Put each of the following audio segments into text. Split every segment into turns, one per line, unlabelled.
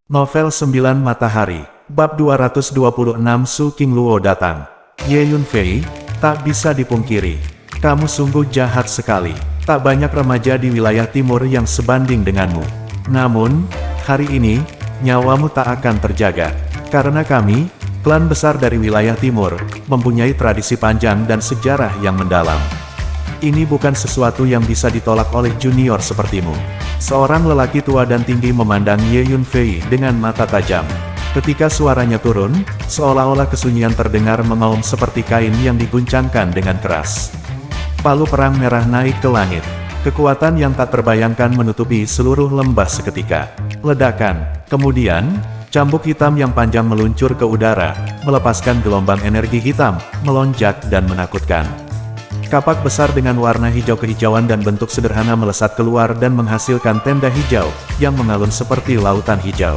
Novel 9 Matahari, Bab 226 Su Qingluo datang. Ye Yunfei, tak bisa dipungkiri. Kamu sungguh jahat sekali. Tak banyak remaja di wilayah timur yang sebanding denganmu. Namun, hari ini, nyawamu tak akan terjaga. Karena kami, klan besar dari wilayah timur, mempunyai tradisi panjang dan sejarah yang mendalam. Ini bukan sesuatu yang bisa ditolak oleh junior sepertimu. Seorang lelaki tua dan tinggi memandang Ye Yunfei dengan mata tajam. Ketika suaranya turun, seolah-olah kesunyian terdengar mengaum seperti kain yang diguncangkan dengan keras. Palu perang merah naik ke langit. Kekuatan yang tak terbayangkan menutupi seluruh lembah seketika. Ledakan. Kemudian, cambuk hitam yang panjang meluncur ke udara, melepaskan gelombang energi hitam, melonjak dan menakutkan. Kapak besar dengan warna hijau kehijauan dan bentuk sederhana melesat keluar dan menghasilkan tenda hijau, yang mengalun seperti lautan hijau.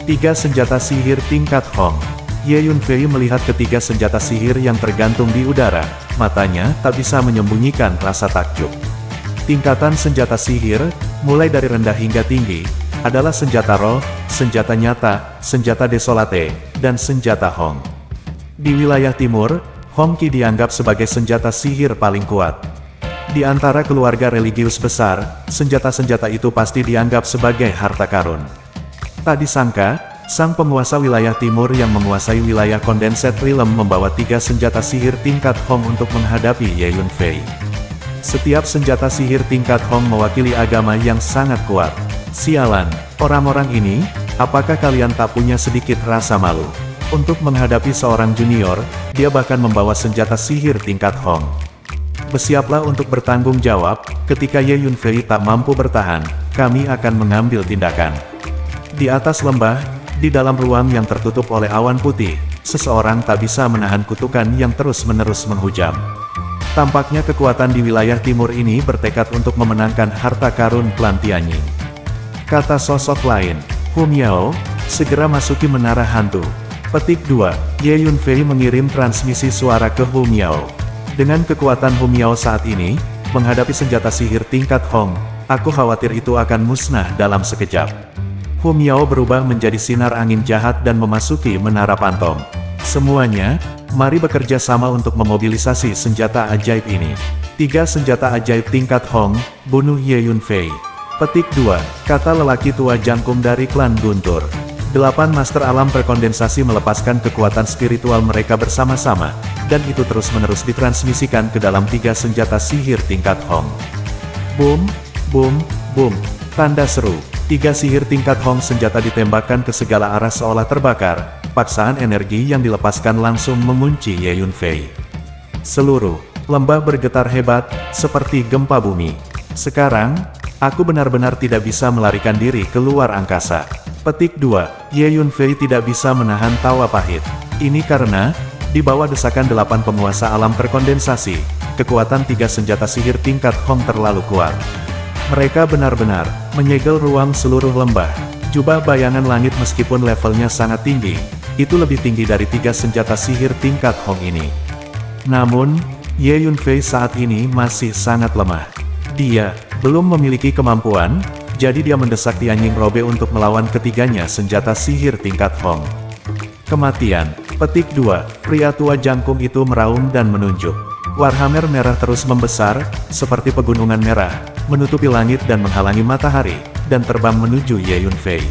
3 senjata sihir tingkat Hong. Ye Yunfei melihat ketiga senjata sihir yang tergantung di udara, matanya tak bisa menyembunyikan rasa takjub. Tingkatan senjata sihir, mulai dari rendah hingga tinggi, adalah senjata roh, senjata nyata, senjata desolate, dan senjata Hong. Di wilayah timur, Hong Qi dianggap sebagai senjata sihir paling kuat. Di antara keluarga religius besar, senjata-senjata itu pasti dianggap sebagai harta karun. Tak disangka, sang penguasa wilayah timur yang menguasai wilayah Condensed Realm membawa 3 senjata sihir tingkat Hong untuk menghadapi Ye Yunfei. Setiap senjata sihir tingkat Hong mewakili agama yang sangat kuat. Sialan, orang-orang ini, apakah kalian tak punya sedikit rasa malu? Untuk menghadapi seorang junior, dia bahkan membawa senjata sihir tingkat Hong. Bersiaplah untuk bertanggung jawab, ketika Ye Yunfei tak mampu bertahan, kami akan mengambil tindakan. Di atas lembah, di dalam ruang yang tertutup oleh awan putih, seseorang tak bisa menahan kutukan yang terus-menerus menghujam. Tampaknya kekuatan di wilayah timur ini bertekad untuk memenangkan harta karun klan Tianying. Kata sosok lain, Hu Miao, segera masuki menara hantu. Petik 2. Ye Yunfei mengirim transmisi suara ke Hu Miao. Dengan kekuatan Hu Miao saat ini, menghadapi senjata sihir tingkat Hong, aku khawatir itu akan musnah dalam sekejap. Hu Miao berubah menjadi sinar angin jahat dan memasuki menara pantong. Semuanya, mari bekerja sama untuk memobilisasi senjata ajaib ini. 3 senjata ajaib tingkat Hong, bunuh Ye Yunfei. Petik 2. Kata lelaki tua jangkum dari klan Guntur. 8 master alam berkondensasi melepaskan kekuatan spiritual mereka bersama-sama, dan itu terus-menerus ditransmisikan ke dalam 3 senjata sihir tingkat Hong. Boom, boom, boom. Tanda seru. 3 sihir tingkat Hong senjata ditembakkan ke segala arah seolah terbakar. Paksaan energi yang dilepaskan langsung mengunci Ye Yunfei. Seluruh lembah bergetar hebat, seperti gempa bumi. Sekarang, aku benar-benar tidak bisa melarikan diri keluar angkasa. Petik 2. Ye Yunfei tidak bisa menahan tawa pahit. Ini karena, di bawah desakan 8 penguasa alam terkondensasi, kekuatan 3 senjata sihir tingkat Hong terlalu kuat. Mereka benar-benar menyegel ruang seluruh lembah. Jubah bayangan langit meskipun levelnya sangat tinggi, itu lebih tinggi dari 3 senjata sihir tingkat Hong ini. Namun, Ye Yunfei saat ini masih sangat lemah. Dia belum memiliki kemampuan, jadi dia mendesak Tianying Robe untuk melawan ketiganya senjata sihir tingkat Hong. Kematian. Petik 2. Pria tua jangkung itu meraung dan menunjuk. Warhammer merah terus membesar, seperti pegunungan merah, menutupi langit dan menghalangi matahari, dan terbang menuju Ye Yunfei.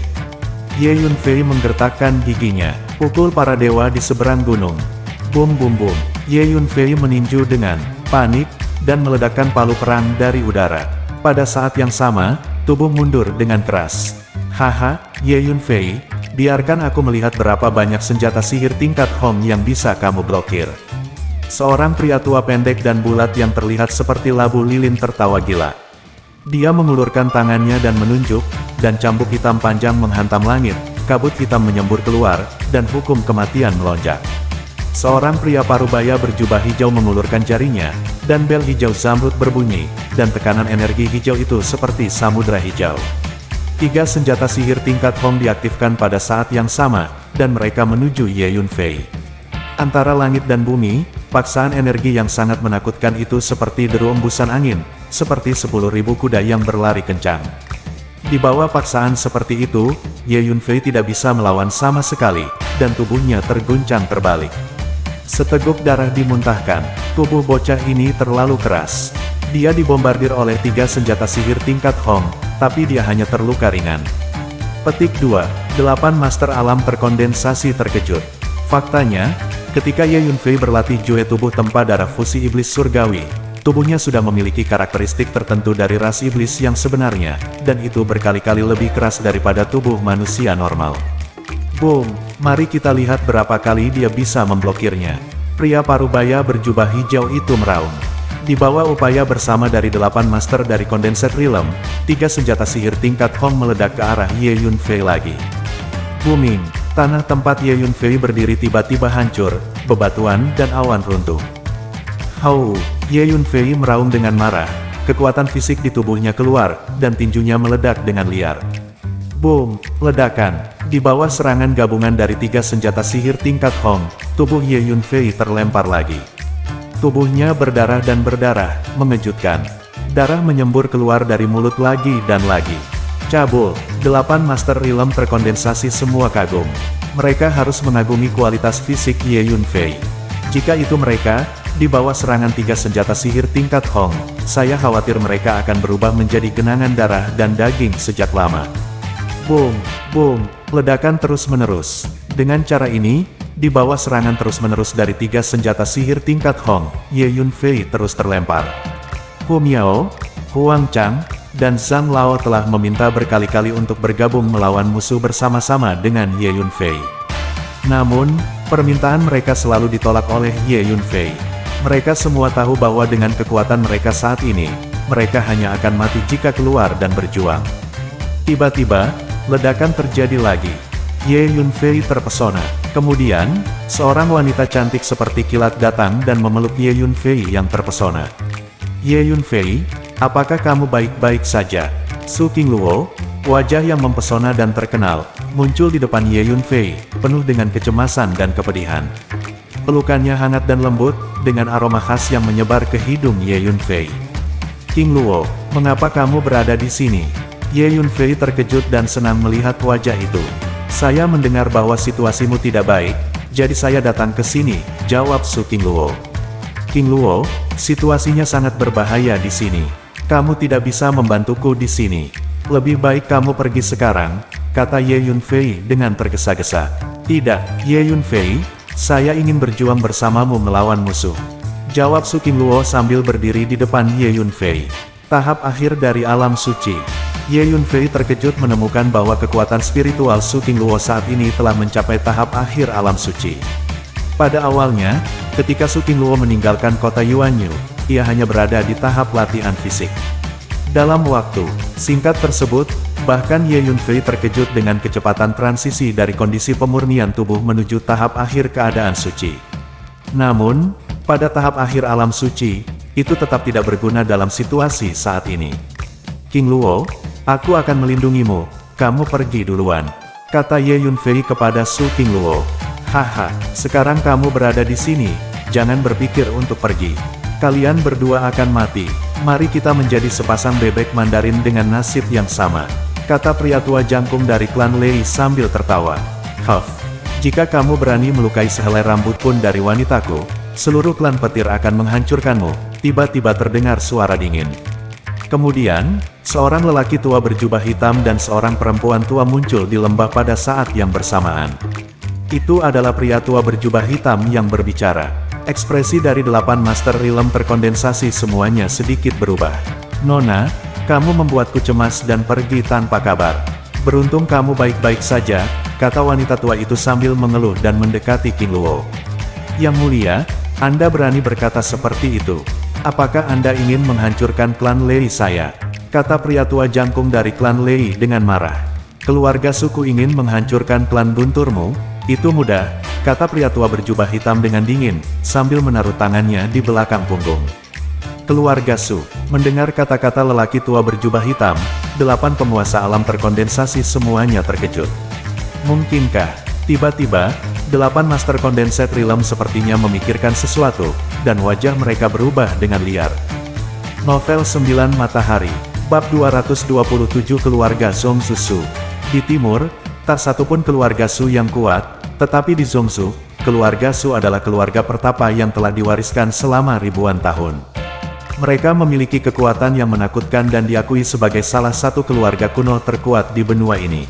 Ye Yunfei menggertakkan giginya. Pukul para dewa di seberang gunung. Bum bum bum. Ye Yunfei meninju dengan panik, dan meledakkan palu perang dari udara. Pada saat yang sama, tubuh mundur dengan keras. Haha, Ye Yunfei, biarkan aku melihat berapa banyak senjata sihir tingkat Hong yang bisa kamu blokir. Seorang pria tua pendek dan bulat yang terlihat seperti labu lilin tertawa gila. Dia mengulurkan tangannya dan menunjuk, dan cambuk hitam panjang menghantam langit, kabut hitam menyembur keluar, dan hukum kematian melonjak. Seorang pria parubaya berjubah hijau mengulurkan jarinya, dan bel hijau zamrud berbunyi, dan tekanan energi hijau itu seperti samudra hijau. 3 senjata sihir tingkat Hong diaktifkan pada saat yang sama, dan mereka menuju Ye Yunfei. Antara langit dan bumi, paksaan energi yang sangat menakutkan itu seperti deru embusan angin, seperti 10.000 kuda yang berlari kencang. Di bawah paksaan seperti itu, Ye Yunfei tidak bisa melawan sama sekali, dan tubuhnya terguncang terbalik. Seteguk darah dimuntahkan, tubuh bocah ini terlalu keras. Dia dibombardir oleh 3 senjata sihir tingkat Hong, tapi dia hanya terluka ringan. Petik 2. 8 Master Alam terkondensasi terkejut. Faktanya, ketika Ye Yunfei berlatih Jue tubuh tempa darah fusi iblis surgawi, tubuhnya sudah memiliki karakteristik tertentu dari ras iblis yang sebenarnya, dan itu berkali-kali lebih keras daripada tubuh manusia normal. Boom, mari kita lihat berapa kali dia bisa memblokirnya. Pria parubaya berjubah hijau itu meraung. Di bawah upaya bersama dari 8 master dari Condensed Realm, 3 senjata sihir tingkat Hong meledak ke arah Ye Yunfei lagi. Booming, tanah tempat Ye Yunfei berdiri tiba-tiba hancur, bebatuan dan awan runtuh. Hau, Ye Yunfei meraung dengan marah, kekuatan fisik di tubuhnya keluar, dan tinjunya meledak dengan liar. Boom, ledakan, di bawah serangan gabungan dari 3 senjata sihir tingkat Hong, tubuh Ye Yunfei terlempar lagi. Tubuhnya berdarah dan berdarah, mengejutkan. Darah menyembur keluar dari mulut lagi dan lagi. Cabul, 8 Master Realm terkondensasi semua kagum. Mereka harus mengagumi kualitas fisik Ye Yunfei. Jika itu mereka, di bawah serangan 3 senjata sihir tingkat Hong, saya khawatir mereka akan berubah menjadi genangan darah dan daging sejak lama. Boom, boom, ledakan terus-menerus. Dengan cara ini, di bawah serangan terus-menerus dari 3 senjata sihir tingkat Hong, Ye Yunfei terus terlempar. Hu Miao, Huang Chang, dan Zhang Lao telah meminta berkali-kali untuk bergabung melawan musuh bersama-sama dengan Ye Yunfei. Namun, permintaan mereka selalu ditolak oleh Ye Yunfei. Mereka semua tahu bahwa dengan kekuatan mereka saat ini, mereka hanya akan mati jika keluar dan berjuang. Tiba-tiba, ledakan terjadi lagi. Ye Yunfei terpesona. Kemudian, seorang wanita cantik seperti kilat datang dan memeluk Ye Yunfei yang terpesona. Ye Yunfei, apakah kamu baik-baik saja? Su Qingluo, wajah yang mempesona dan terkenal, muncul di depan Ye Yunfei, penuh dengan kecemasan dan kepedihan. Pelukannya hangat dan lembut, dengan aroma khas yang menyebar ke hidung Ye Yunfei. Qingluo, mengapa kamu berada di sini? Ye Yunfei terkejut dan senang melihat wajah itu. Saya mendengar bahwa situasimu tidak baik, jadi saya datang ke sini, jawab Su Qingluo. Qingluo, situasinya sangat berbahaya di sini. Kamu tidak bisa membantuku di sini. Lebih baik kamu pergi sekarang, kata Ye Yunfei dengan tergesa-gesa. Tidak, Ye Yunfei, saya ingin berjuang bersamamu melawan musuh, jawab Su Qingluo sambil berdiri di depan Ye Yunfei. Tahap akhir dari alam suci. Ye Yunfei terkejut menemukan bahwa kekuatan spiritual Su Qingluo saat ini telah mencapai tahap akhir alam suci. Pada awalnya, ketika Su Qingluo meninggalkan kota Yuanyu, ia hanya berada di tahap latihan fisik. Dalam waktu singkat tersebut, bahkan Ye Yunfei terkejut dengan kecepatan transisi dari kondisi pemurnian tubuh menuju tahap akhir keadaan suci. Namun, pada tahap akhir alam suci, itu tetap tidak berguna dalam situasi saat ini. Qingluo, aku akan melindungimu, kamu pergi duluan, kata Ye Yunfei kepada Su Qingluo. Haha, sekarang kamu berada di sini, jangan berpikir untuk pergi. Kalian berdua akan mati, mari kita menjadi sepasang bebek Mandarin dengan nasib yang sama, kata pria tua jangkung dari klan Lei sambil tertawa. Huff, jika kamu berani melukai sehelai rambut pun dari wanitaku, seluruh klan petir akan menghancurkanmu, tiba-tiba terdengar suara dingin. Kemudian, seorang lelaki tua berjubah hitam dan seorang perempuan tua muncul di lembah pada saat yang bersamaan. Itu adalah pria tua berjubah hitam yang berbicara. Ekspresi dari 8 Master Realm terkondensasi semuanya sedikit berubah. Nona, kamu membuatku cemas dan pergi tanpa kabar. Beruntung kamu baik-baik saja, kata wanita tua itu sambil mengeluh dan mendekati Qingluo. Yang mulia, Anda berani berkata seperti itu. Apakah Anda ingin menghancurkan klan Lei saya? Kata pria tua jangkung dari klan Lei dengan marah. Keluarga suku ingin menghancurkan klan gunturmu? Itu mudah, kata pria tua berjubah hitam dengan dingin, sambil menaruh tangannya di belakang punggung. Keluarga Su, mendengar kata-kata lelaki tua berjubah hitam, 8 penguasa alam terkondensasi semuanya terkejut. Mungkinkah, tiba-tiba, 8 Master Condensed Realm sepertinya memikirkan sesuatu, dan wajah mereka berubah dengan liar. Novel 9 Matahari, Bab 227 Keluarga Zongsu Su. Di timur, tak satupun keluarga Su yang kuat, tetapi di Zongsu, keluarga Su adalah keluarga pertapa yang telah diwariskan selama ribuan tahun. Mereka memiliki kekuatan yang menakutkan dan diakui sebagai salah satu keluarga kuno terkuat di benua ini.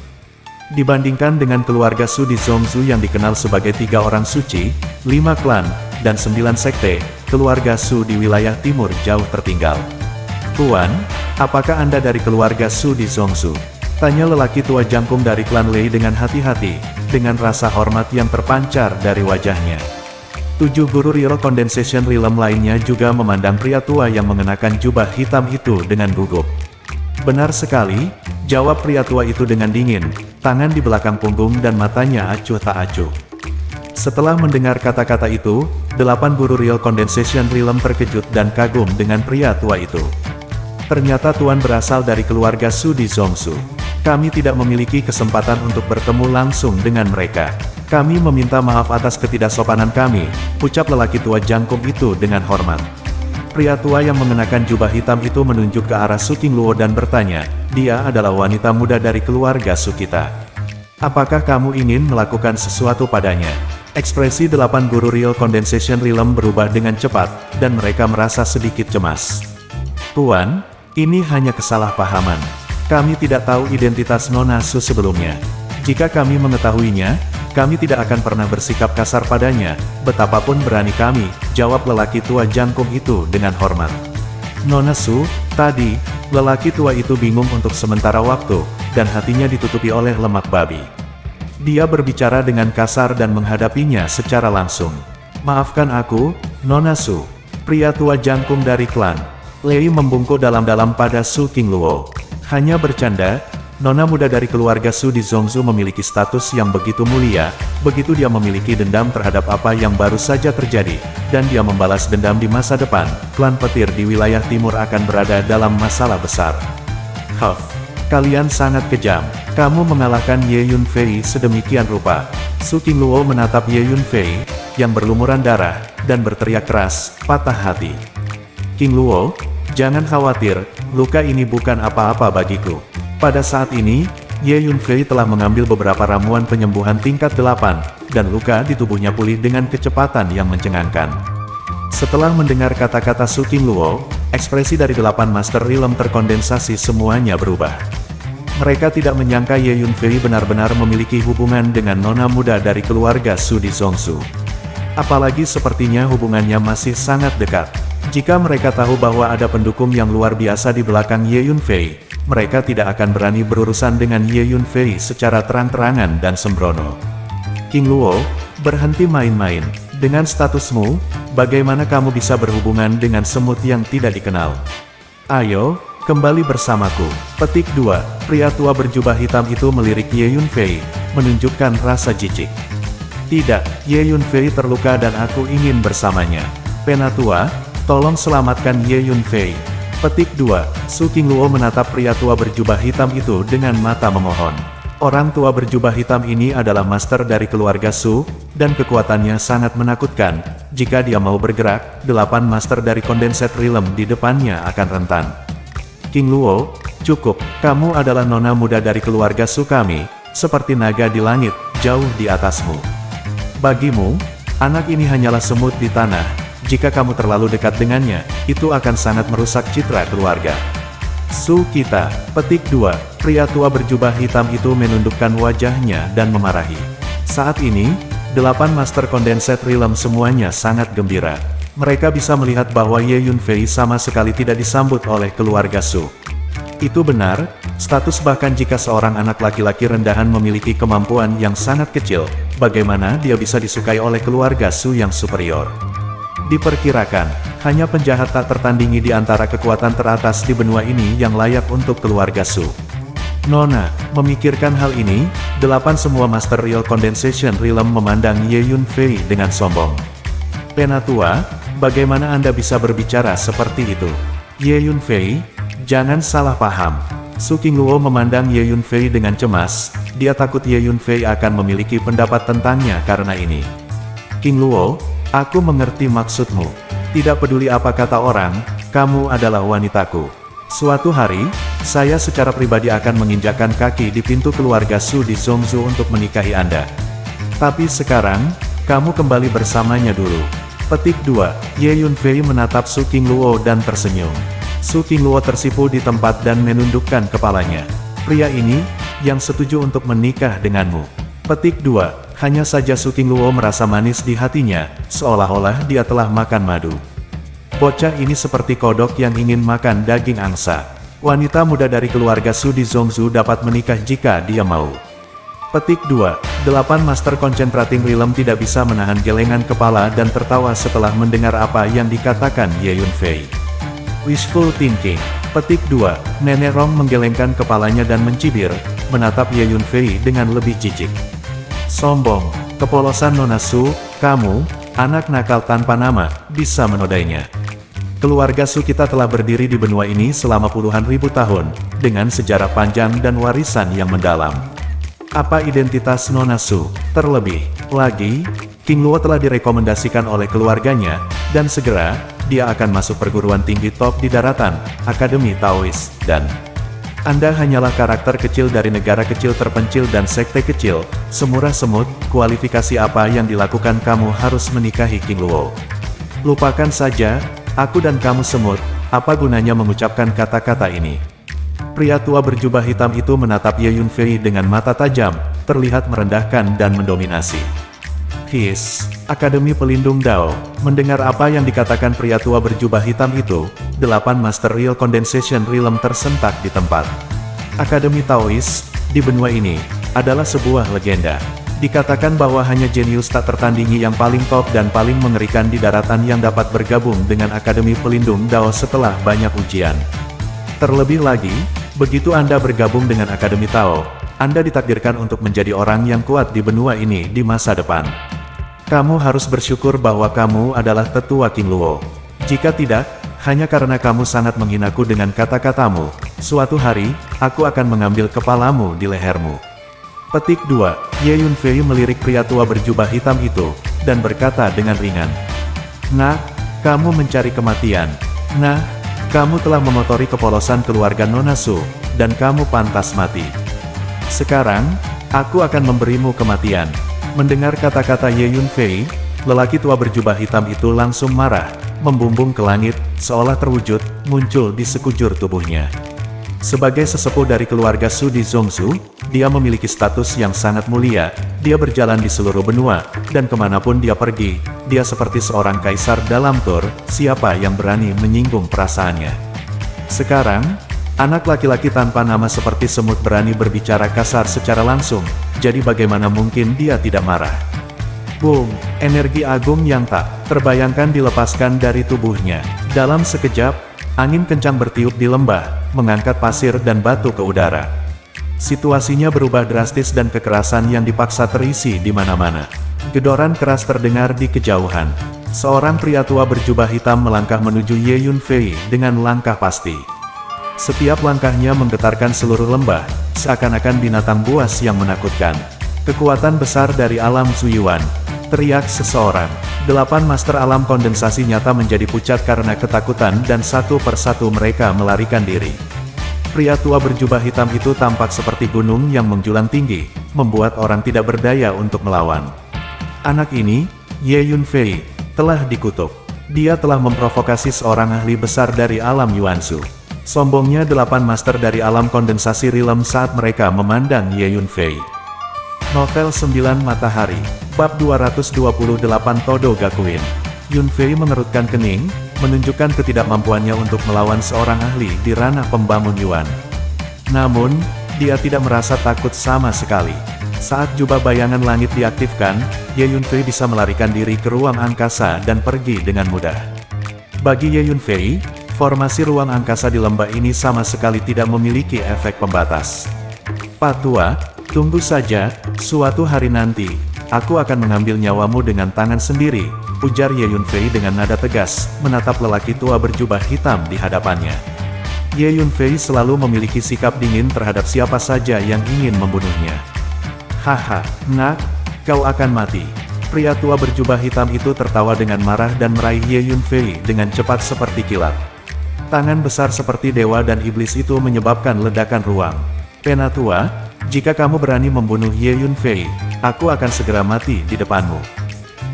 Dibandingkan dengan keluarga Su di Zongsu yang dikenal sebagai 3 orang suci, 5 klan, dan 9 sekte, keluarga Su di wilayah timur jauh tertinggal. Tuan, apakah Anda dari keluarga Su di Zongsu? Tanya lelaki tua jangkung dari klan Lei dengan hati-hati, dengan rasa hormat yang terpancar dari wajahnya. 7 guru Real Condensation Realm lainnya juga memandang pria tua yang mengenakan jubah hitam itu dengan gugup. Benar sekali, jawab pria tua itu dengan dingin, tangan di belakang punggung dan matanya acuh tak acuh. Setelah mendengar kata-kata itu, 8 guru Real Condensation Realm terkejut dan kagum dengan pria tua itu. Ternyata Tuan berasal dari keluarga Su di Zongsu. Kami tidak memiliki kesempatan untuk bertemu langsung dengan mereka. Kami meminta maaf atas ketidaksopanan kami, ucap lelaki tua jangkung itu dengan hormat. Pria tua yang mengenakan jubah hitam itu menunjuk ke arah Su Qingluo dan bertanya, dia adalah wanita muda dari keluarga Su kita. Apakah kamu ingin melakukan sesuatu padanya? Ekspresi 8 guru Real Condensation Realm berubah dengan cepat, dan mereka merasa sedikit cemas. Tuan, ini hanya kesalahpahaman. Kami tidak tahu identitas Nona Su sebelumnya. Jika kami mengetahuinya, kami tidak akan pernah bersikap kasar padanya, betapapun berani kami, jawab lelaki tua jangkung itu dengan hormat. Nona Su, tadi, lelaki tua itu bingung untuk sementara waktu, dan hatinya ditutupi oleh lemak babi. Dia berbicara dengan kasar dan menghadapinya secara langsung. Maafkan aku, Nona Su. Pria tua jangkung dari klan Lei membungkuk dalam-dalam pada Su Qingluo. Hanya bercanda, nona muda dari keluarga Su di Zongsu memiliki status yang begitu mulia, begitu dia memiliki dendam terhadap apa yang baru saja terjadi, dan dia membalas dendam di masa depan, klan petir di wilayah timur akan berada dalam masalah besar. Huff, kalian sangat kejam. Kamu mengalahkan Ye Yunfei sedemikian rupa. Su Qingluo menatap Ye Yunfei, yang berlumuran darah, dan berteriak keras, patah hati. Qingluo, jangan khawatir, luka ini bukan apa-apa bagiku. Pada saat ini, Ye Yunfei telah mengambil beberapa ramuan penyembuhan tingkat 8, dan luka di tubuhnya pulih dengan kecepatan yang mencengangkan. Setelah mendengar kata-kata Su Qingluo, ekspresi dari 8 Master Realm terkondensasi semuanya berubah. Mereka tidak menyangka Ye Yunfei benar-benar memiliki hubungan dengan nona muda dari keluarga Su di Zongsu. Apalagi sepertinya hubungannya masih sangat dekat. Jika mereka tahu bahwa ada pendukung yang luar biasa di belakang Ye Yunfei, mereka tidak akan berani berurusan dengan Ye Yunfei secara terang-terangan dan sembrono. Qingluo, berhenti main-main. Dengan statusmu, bagaimana kamu bisa berhubungan dengan semut yang tidak dikenal? Ayo, kembali bersamaku. Petik 2. Pria tua berjubah hitam itu melirik Ye Yunfei, menunjukkan rasa jijik. Tidak, Ye Yunfei terluka dan aku ingin bersamanya. Penatua, tolong selamatkan Ye Yunfei. Petik 2. Su Qingluo menatap pria tua berjubah hitam itu dengan mata memohon. Orang tua berjubah hitam ini adalah master dari keluarga Su, dan kekuatannya sangat menakutkan. Jika dia mau bergerak, 8 master dari Condensed Realm di depannya akan rentan. Qingluo, cukup, kamu adalah nona muda dari keluarga Su kami, seperti naga di langit, jauh di atasmu. Bagimu, anak ini hanyalah semut di tanah. Jika kamu terlalu dekat dengannya, itu akan sangat merusak citra keluarga. Su kita. Petik 2. Pria tua berjubah hitam itu menundukkan wajahnya dan memarahi. Saat ini, 8 Master Condensed Realm semuanya sangat gembira. Mereka bisa melihat bahwa Ye Yunfei sama sekali tidak disambut oleh keluarga Su. Itu benar, status bahkan jika seorang anak laki-laki rendahan memiliki kemampuan yang sangat kecil, bagaimana dia bisa disukai oleh keluarga Su yang superior? Diperkirakan, hanya penjahat tak tertandingi di antara kekuatan teratas di benua ini yang layak untuk keluarga Su. Nona, memikirkan hal ini, 8 semua Master Real Condensation Realm memandang Ye Yunfei dengan sombong. Penatua, bagaimana Anda bisa berbicara seperti itu? Ye Yunfei, jangan salah paham. Su Qingluo memandang Ye Yunfei dengan cemas, dia takut Ye Yunfei akan memiliki pendapat tentangnya karena ini. Qingluo, aku mengerti maksudmu. Tidak peduli apa kata orang, kamu adalah wanitaku. Suatu hari, saya secara pribadi akan menginjakkan kaki di pintu keluarga Su di Zhongzhou untuk menikahi Anda. Tapi sekarang, kamu kembali bersamanya dulu. Petik 2. Ye Yunfei menatap Su Qingluo dan tersenyum. Su Qingluo tersipu di tempat dan menundukkan kepalanya. Pria ini, yang setuju untuk menikah denganmu. Petik 2. Hanya saja Su Qingluo merasa manis di hatinya, seolah-olah dia telah makan madu. Bocah ini seperti kodok yang ingin makan daging angsa. Wanita muda dari keluarga Su di Zhongzhou dapat menikah jika dia mau. Petik 2. 8 Master Concentrating Realm tidak bisa menahan gelengan kepala dan tertawa setelah mendengar apa yang dikatakan Ye Yunfei. Wishful thinking. Petik 2. Nenek Rong menggelengkan kepalanya dan mencibir, menatap Ye Yunfei dengan lebih jijik. Sombong, kepolosan Nona Su, kamu, anak nakal tanpa nama, bisa menodainya. Keluarga Su kita telah berdiri di benua ini selama puluhan ribu tahun, dengan sejarah panjang dan warisan yang mendalam. Apa identitas Nona Su? Terlebih lagi, Qingluo telah direkomendasikan oleh keluarganya, dan segera, dia akan masuk perguruan tinggi top di daratan, Akademi Taois, dan Anda hanyalah karakter kecil dari negara kecil terpencil dan sekte kecil, semurah semut, kualifikasi apa yang dilakukan kamu harus menikahi Qingluo. Lupakan saja, aku dan kamu semut, apa gunanya mengucapkan kata-kata ini? Pria tua berjubah hitam itu menatap Ye Yunfei dengan mata tajam, terlihat merendahkan dan mendominasi. His, Akademi Pelindung Dao, mendengar apa yang dikatakan pria tua berjubah hitam itu, 8 Master Real Condensation Realm tersentak di tempat. Akademi Taois, di benua ini, adalah sebuah legenda. Dikatakan bahwa hanya jenius tak tertandingi yang paling top dan paling mengerikan di daratan yang dapat bergabung dengan Akademi Pelindung Dao setelah banyak ujian. Terlebih lagi, begitu Anda bergabung dengan Akademi Tao, Anda ditakdirkan untuk menjadi orang yang kuat di benua ini di masa depan. Kamu harus bersyukur bahwa kamu adalah tetua Qingluo. Jika tidak, hanya karena kamu sangat menghinaku dengan kata-katamu, suatu hari, aku akan mengambil kepalamu di lehermu. Petik 2. Ye Yunfei melirik pria tua berjubah hitam itu, dan berkata dengan ringan. Nah, kamu mencari kematian. Nah, kamu telah mengotori kepolosan keluarga Nona Su, dan kamu pantas mati. Sekarang, aku akan memberimu kematian. Mendengar kata-kata Ye Yunfei, lelaki tua berjubah hitam itu langsung marah, membumbung ke langit, seolah terwujud, muncul di sekujur tubuhnya. Sebagai sesepuh dari keluarga Su di Zhongzhou, dia memiliki status yang sangat mulia, dia berjalan di seluruh benua, dan kemanapun dia pergi, dia seperti seorang kaisar dalam tur, siapa yang berani menyinggung perasaannya. Sekarang, anak laki-laki tanpa nama seperti semut berani berbicara kasar secara langsung, jadi bagaimana mungkin dia tidak marah? Boom! Energi agung yang tak terbayangkan dilepaskan dari tubuhnya. Dalam sekejap, angin kencang bertiup di lembah, mengangkat pasir dan batu ke udara. Situasinya berubah drastis dan kekerasan yang dipaksa terisi di mana-mana. Gedoran keras terdengar di kejauhan. Seorang pria tua berjubah hitam melangkah menuju Ye Yunfei dengan langkah pasti. Setiap langkahnya menggetarkan seluruh lembah, seakan-akan binatang buas yang menakutkan. Kekuatan besar dari alam Zuyuan, teriak seseorang. 8 Master Alam Kondensasi nyata menjadi pucat karena ketakutan dan satu persatu mereka melarikan diri. Pria tua berjubah hitam itu tampak seperti gunung yang menjulang tinggi, membuat orang tidak berdaya untuk melawan. Anak ini, Ye Yunfei, telah dikutuk. Dia telah memprovokasi seorang ahli besar dari alam Yuansu. Sombongnya 8 Master dari alam kondensasi Realm saat mereka memandang Ye Yunfei. Novel 9 Matahari, Bab 228 Todo Gakuin. Yunfei mengerutkan kening, menunjukkan ketidakmampuannya untuk melawan seorang ahli di ranah pembangun Yuan. Namun, dia tidak merasa takut sama sekali. Saat jubah bayangan langit diaktifkan, Ye Yunfei bisa melarikan diri ke ruang angkasa dan pergi dengan mudah. Bagi Ye Yunfei, formasi ruang angkasa di lembah ini sama sekali tidak memiliki efek pembatas. Patua, tunggu saja, suatu hari nanti, aku akan mengambil nyawamu dengan tangan sendiri, ujar Ye Yunfei dengan nada tegas, menatap lelaki tua berjubah hitam di hadapannya. Ye Yunfei selalu memiliki sikap dingin terhadap siapa saja yang ingin membunuhnya. Haha, nak, kau akan mati. Pria tua berjubah hitam itu tertawa dengan marah dan meraih Ye Yunfei dengan cepat seperti kilat. Tangan besar seperti dewa dan iblis itu menyebabkan ledakan ruang. Penatua, jika kamu berani membunuh Ye Yunfei, aku akan segera mati di depanmu.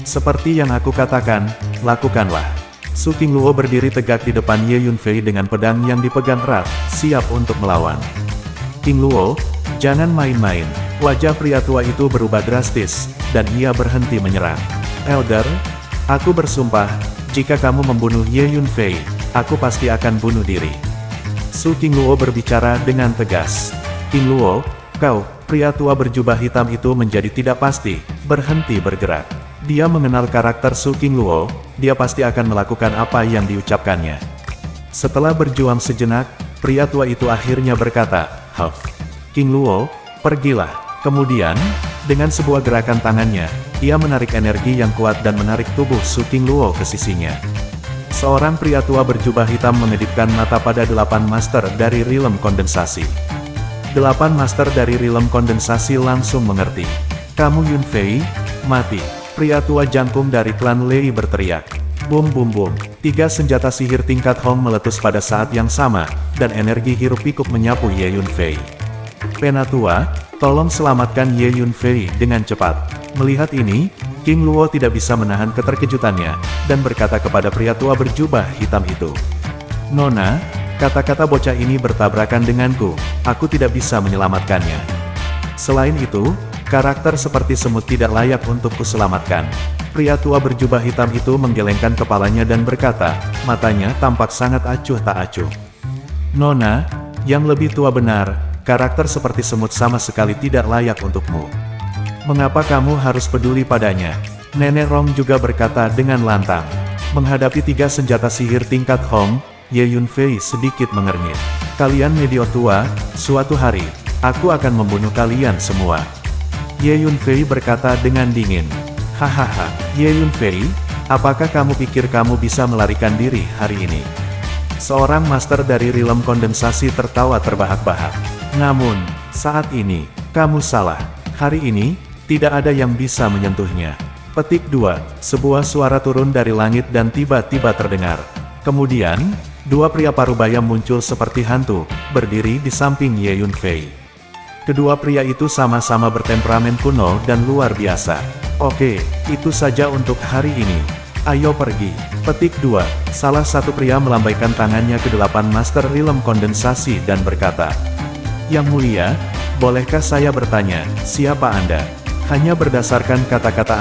Seperti yang aku katakan, lakukanlah. Su Qingluo berdiri tegak di depan Ye Yunfei dengan pedang yang dipegang erat, siap untuk melawan. Qingluo, jangan main-main. Wajah pria tua itu berubah drastis, dan ia berhenti menyerang. Elder, aku bersumpah, jika kamu membunuh Ye Yunfei, aku pasti akan bunuh diri. Su Qingluo berbicara dengan tegas. Qingluo, kau, pria tua berjubah hitam itu menjadi tidak pasti, berhenti bergerak. Dia mengenal karakter Su Qingluo, dia pasti akan melakukan apa yang diucapkannya. Setelah berjuang sejenak, pria tua itu akhirnya berkata, "Huff, Qingluo, pergilah." Kemudian, dengan sebuah gerakan tangannya, ia menarik energi yang kuat dan menarik tubuh Su Qingluo ke sisinya. Seorang pria tua berjubah hitam mengedipkan mata pada 8 master dari Realm Kondensasi. 8 master dari Realm Kondensasi langsung mengerti. "Kamu Yunfei, mati." Pria tua jangkung dari klan Lei berteriak. Bum bum bum. 3 senjata sihir tingkat Hong meletus pada saat yang sama, dan energi hiruk pikuk menyapu Ye Yunfei. Penatua, tolong selamatkan Ye Yunfei dengan cepat. Melihat ini, Qingluo tidak bisa menahan keterkejutannya, dan berkata kepada pria tua berjubah hitam itu. "Nona, kata-kata bocah ini bertabrakan denganku, aku tidak bisa menyelamatkannya. Selain itu, karakter seperti semut tidak layak untuk kuselamatkan." Pria tua berjubah hitam itu menggelengkan kepalanya dan berkata, matanya tampak sangat acuh tak acuh. "Nona, yang lebih tua benar, karakter seperti semut sama sekali tidak layak untukmu. Mengapa kamu harus peduli padanya?" Nenek Rong juga berkata dengan lantang. Menghadapi 3 senjata sihir tingkat Hong, Ye Yunfei sedikit mengernyit. "Kalian medio tua, suatu hari, aku akan membunuh kalian semua." Ye Yunfei berkata dengan dingin. "Hahaha, Ye Yunfei, apakah kamu pikir kamu bisa melarikan diri hari ini?" Seorang master dari Realm Kondensasi tertawa terbahak-bahak. "Namun, saat ini, kamu salah. Hari ini, tidak ada yang bisa menyentuhnya." Petik 2, sebuah suara turun dari langit dan tiba-tiba terdengar. Kemudian, 2 pria parubaya muncul seperti hantu, berdiri di samping Ye Yunfei. Kedua pria itu sama-sama bertemperamen kuno dan luar biasa. "Oke, itu saja untuk hari ini. Ayo pergi." Petik 2, salah satu pria melambaikan tangannya ke 8 master Realm Kondensasi dan berkata, "Yang mulia, bolehkah saya bertanya, siapa Anda? Hanya berdasarkan kata-kata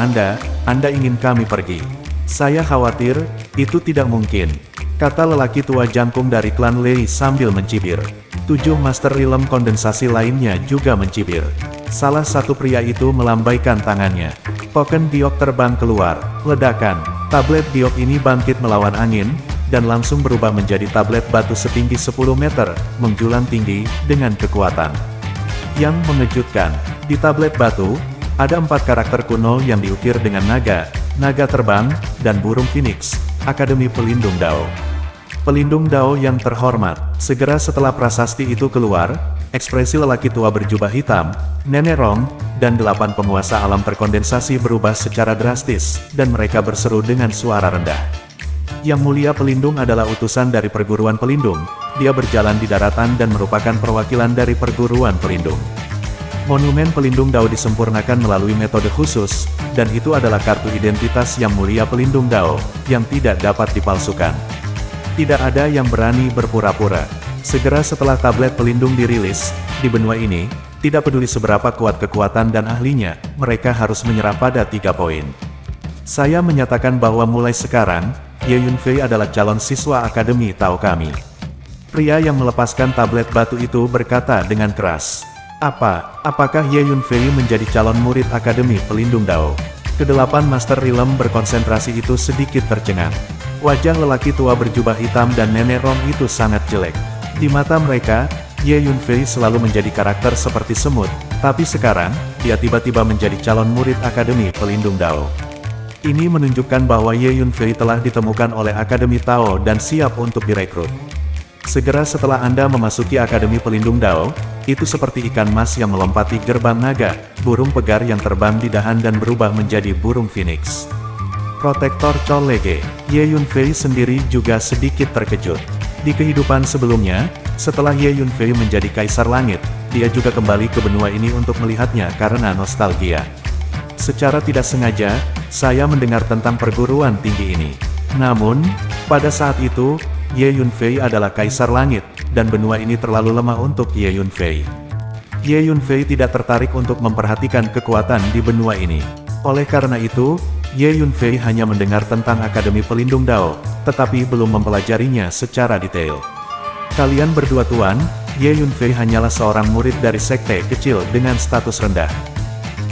Anda ingin kami pergi." "Saya khawatir, itu tidak mungkin," kata lelaki tua jangkung dari klan Lei sambil mencibir. 7 master Realm Kondensasi lainnya juga mencibir. Salah satu pria itu melambaikan tangannya. Token giok terbang keluar. Ledakan. Tablet giok ini bangkit melawan angin, dan langsung berubah menjadi tablet batu setinggi 10 meter, menjulang tinggi, dengan kekuatan yang mengejutkan. Di tablet batu, ada 4 karakter kuno yang diukir dengan naga, naga terbang, dan burung phoenix, Akademi Pelindung Dao. Pelindung Dao yang terhormat. Segera setelah prasasti itu keluar, ekspresi lelaki tua berjubah hitam, Nenek Rong, dan 8 penguasa alam terkondensasi berubah secara drastis, dan mereka berseru dengan suara rendah. "Yang mulia pelindung adalah utusan dari perguruan pelindung, dia berjalan di daratan dan merupakan perwakilan dari perguruan pelindung. Monumen pelindung Dao disempurnakan melalui metode khusus, dan itu adalah kartu identitas yang mulia pelindung Dao, yang tidak dapat dipalsukan. Tidak ada yang berani berpura-pura." Segera setelah tablet pelindung dirilis, di benua ini, tidak peduli seberapa kuat kekuatan dan ahlinya, mereka harus menyerah pada 3 poin. "Saya menyatakan bahwa mulai sekarang, Ye Yunfei adalah calon siswa Akademi Tao kami." Pria yang melepaskan tablet batu itu berkata dengan keras. Apakah Ye Yunfei menjadi calon murid Akademi Pelindung Dao?" Ke-8 Master Realm berkonsentrasi itu sedikit tercengang. Wajah lelaki tua berjubah hitam dan Nenek Rong itu sangat jelek. Di mata mereka, Ye Yunfei selalu menjadi karakter seperti semut, tapi sekarang, dia tiba-tiba menjadi calon murid Akademi Pelindung Dao. Ini menunjukkan bahwa Ye Yunfei telah ditemukan oleh Akademi Tao dan siap untuk direkrut. Segera setelah Anda memasuki Akademi Pelindung Dao, itu seperti ikan mas yang melompati gerbang naga, burung pegar yang terbang di dahan dan berubah menjadi burung phoenix. Protektor Colege, Ye Yunfei sendiri juga sedikit terkejut. Di kehidupan sebelumnya, setelah Ye Yunfei menjadi Kaisar Langit, dia juga kembali ke benua ini untuk melihatnya karena nostalgia. Secara tidak sengaja, saya mendengar tentang perguruan tinggi ini. Namun, pada saat itu, Ye Yunfei adalah Kaisar Langit, dan benua ini terlalu lemah untuk Ye Yunfei. Ye Yunfei tidak tertarik untuk memperhatikan kekuatan di benua ini. Oleh karena itu, Ye Yunfei hanya mendengar tentang Akademi Pelindung Dao, tetapi belum mempelajarinya secara detail. Kalian berdua tuan, Ye Yunfei hanyalah seorang murid dari sekte kecil dengan status rendah.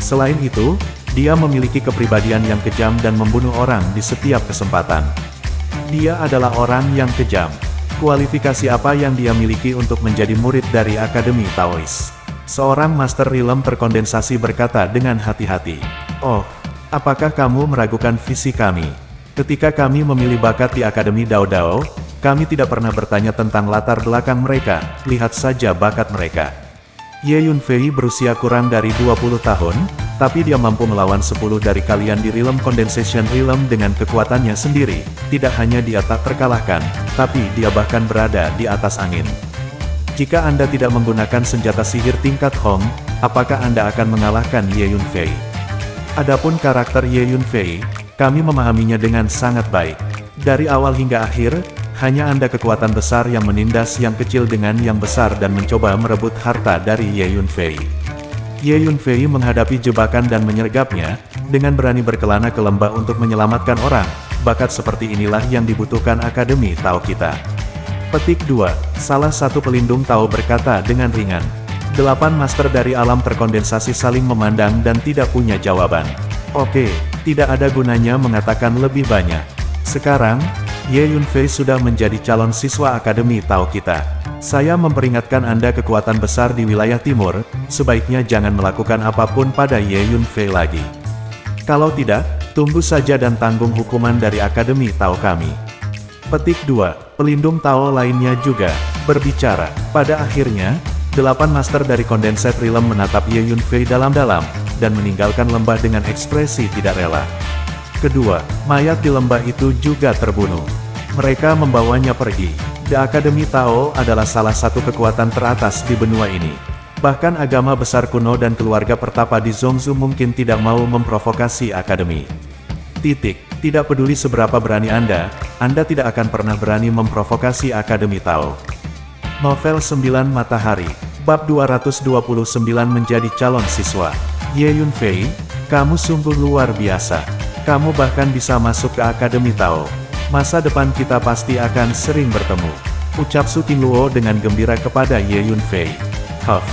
Selain itu, dia memiliki kepribadian yang kejam dan membunuh orang di setiap kesempatan. Dia adalah orang yang kejam. Kualifikasi apa yang dia miliki untuk menjadi murid dari Akademi Taois? Seorang Master Realm terkondensasi berkata dengan hati-hati. Oh, apakah kamu meragukan visi kami? Ketika kami memilih bakat di Akademi Dao Dao, kami tidak pernah bertanya tentang latar belakang mereka, lihat saja bakat mereka. Ye Yunfei berusia kurang dari 20 tahun, tapi dia mampu melawan 10 dari kalian di Realm Condensation Realm dengan kekuatannya sendiri. Tidak hanya dia tak terkalahkan, tapi dia bahkan berada di atas angin. Jika Anda tidak menggunakan senjata sihir tingkat Hong, apakah Anda akan mengalahkan Ye Yunfei? Adapun karakter Ye Yunfei, kami memahaminya dengan sangat baik. Dari awal hingga akhir, hanya Anda kekuatan besar yang menindas yang kecil dengan yang besar dan mencoba merebut harta dari Ye Yunfei. Ye Yunfei menghadapi jebakan dan menyergapnya, dengan berani berkelana ke lembah untuk menyelamatkan orang. Bakat seperti inilah yang dibutuhkan Akademi Tao kita. Petik 2. Salah satu pelindung Tao berkata dengan ringan. 8 master dari alam terkondensasi saling memandang dan tidak punya jawaban. Oke, tidak ada gunanya mengatakan lebih banyak. Sekarang, Ye Yunfei sudah menjadi calon siswa Akademi Tao kita. Saya memperingatkan Anda kekuatan besar di wilayah timur, sebaiknya jangan melakukan apapun pada Ye Yunfei lagi. Kalau tidak, tunggu saja dan tanggung hukuman dari Akademi Tao kami. Petik 2. Pelindung Tao lainnya juga berbicara. Pada akhirnya, 8 master dari Condensed Realm menatap Ye Yunfei dalam-dalam, dan meninggalkan lembah dengan ekspresi tidak rela. Kedua, mayat di lembah itu juga terbunuh. Mereka membawanya pergi. The Akademi Tao adalah salah satu kekuatan teratas di benua ini. Bahkan agama besar kuno dan keluarga pertapa di Zhongzhou mungkin tidak mau memprovokasi Akademi. Tidak peduli seberapa berani Anda tidak akan pernah berani memprovokasi Akademi Tao. Novel 9 Matahari, Bab 229 menjadi calon siswa. Ye Yunfei, kamu sungguh luar biasa. Kamu bahkan bisa masuk ke Akademi Tao. Masa depan kita pasti akan sering bertemu. Ucap Su Qingluo dengan gembira kepada Ye Yunfei. Huff.